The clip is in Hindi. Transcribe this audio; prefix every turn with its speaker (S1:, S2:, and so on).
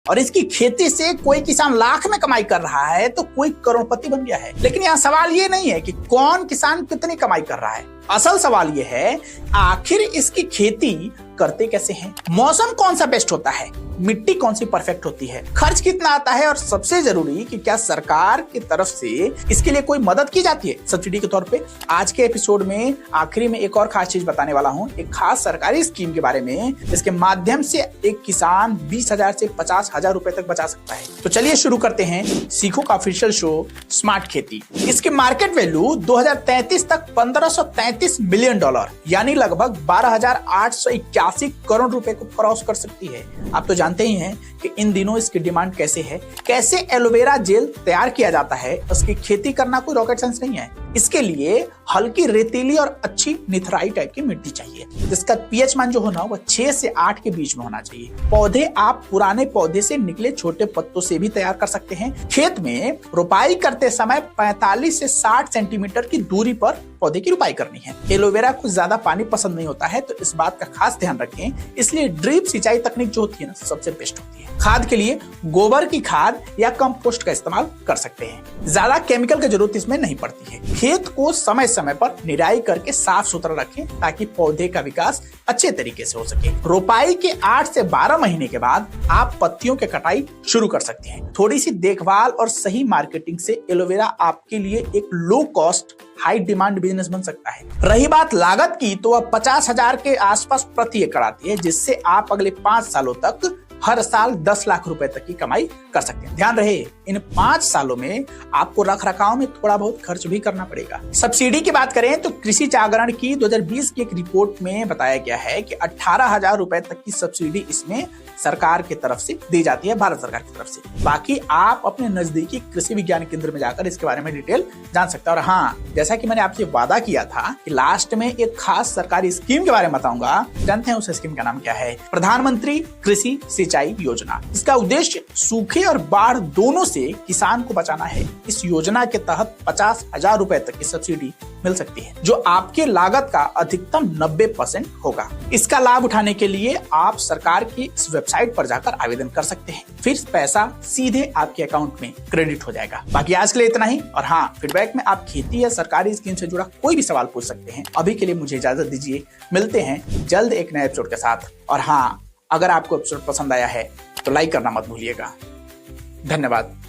S1: और इसकी खेती से कोई किसान लाख में कमाई कर रहा है तो कोई करोड़पति बन गया है। लेकिन यहाँ सवाल ये नहीं है कि कौन किसान कितनी कमाई कर रहा है, असल सवाल ये है आखिर इसकी खेती करते कैसे हैं, मौसम कौन सा बेस्ट होता है, मिट्टी कौन सी परफेक्ट होती है, खर्च कितना आता है और सबसे जरूरी कि क्या सरकार की तरफ से इसके लिए कोई मदद की जाती है सब्सिडी के तौर पे। आज के एपिसोड में आखिरी में एक और खास चीज बताने वाला हूं, एक खास सरकारी स्कीम के बारे में जिसके माध्यम से एक किसान 20,000 से 50,000 रुपए तक बचा सकता है। तो चलिए शुरू करते हैं सीखो का ऑफिशियल शो स्मार्ट खेती। इसकी मार्केट वैल्यू 2033 तक $1533 मिलियन यानी लगभग 12,881 करोड़ रुपए को क्रॉस कर सकती है। आप तो जानते ही हैं कि इन दिनों इसकी डिमांड कैसे है, कैसे एलोवेरा जेल तैयार किया जाता है। उसकी खेती करना कोई रॉकेट साइंस नहीं है। इसके लिए हल्की रेतीली और अच्छी निथराई टाइप की मिट्टी चाहिए जिसका पीएच मान जो होना वो 6 से 8 के बीच में होना चाहिए। पौधे आप पुराने पौधे से निकले छोटे पत्तों से भी तैयार कर सकते हैं। खेत में रोपाई करते समय 45 से 60 सेंटीमीटर की दूरी पर पौधे की रोपाई करनी है। एलोवेरा को ज्यादा पानी पसंद नहीं होता है तो इस बात का खास ध्यान रखें, इसलिए ड्रिप सिंचाई तकनीक जो होती है ना सबसे बेस्ट होती है। खाद के लिए गोबर की खाद या कंपोस्ट का इस्तेमाल कर सकते हैं। ज्यादा केमिकल की जरूरत इसमें नहीं पड़ती है। खेत को समय समय पर निराई करके साफ सुथरा रखें ताकि पौधे का विकास अच्छे तरीके से हो सके। रोपाई के 8 से 12 महीने के बाद आप पत्तियों की कटाई शुरू कर सकते हैं। थोड़ी सी देखभाल और सही मार्केटिंग से एलोवेरा आपके लिए एक low cost high demand business बन सकता है। रही बात लागत की तो वह 50,000 के आसपास प्रति एकड़ आती है जिससे आप अगले 5 सालों तक हर साल 10 लाख रुपए तक की कमाई कर सकते हैं। ध्यान रहे इन 5 सालों में आपको रख रखाव में थोड़ा बहुत खर्च भी करना पड़ेगा। सब्सिडी की बात करें तो कृषि जागरण की 2020 की एक रिपोर्ट में बताया गया है कि 18,000 रुपए तक की सब्सिडी इसमें सरकार की तरफ से दी जाती है, भारत सरकार की तरफ से। बाकी आप अपने नजदीकी कृषि विज्ञान केंद्र में जाकर इसके बारे में डिटेल जान सकते हैं। और हाँ, जैसा कि मैंने आपसे वादा किया था कि लास्ट में एक खास सरकारी स्कीम के बारे में बताऊंगा। जानते हैं उस स्कीम का नाम क्या है? प्रधानमंत्री कृषि सिंचाई योजना। इसका उद्देश्य सूखे और बाढ़ दोनों से किसान को बचाना है। इस योजना के तहत 50,000 रुपए तक की सब्सिडी मिल सकती है जो आपके लागत का अधिकतम 90% होगा। इसका लाभ उठाने के लिए आप सरकार की इस वेबसाइट पर जाकर आवेदन कर सकते हैं, फिर पैसा सीधे आपके अकाउंट में क्रेडिट हो जाएगा। बाकी आज के लिए इतना ही। और हाँ, फीडबैक में आप खेती या सरकारी स्कीम से जुड़ा कोई भी सवाल पूछ सकते हैं। अभी के लिए मुझे इजाजत दीजिए, मिलते हैं जल्द एक नए एपिसोड के साथ। और हाँ, अगर आपको एपिसोड पसंद आया है तो लाइक करना मत भूलिएगा। धन्यवाद।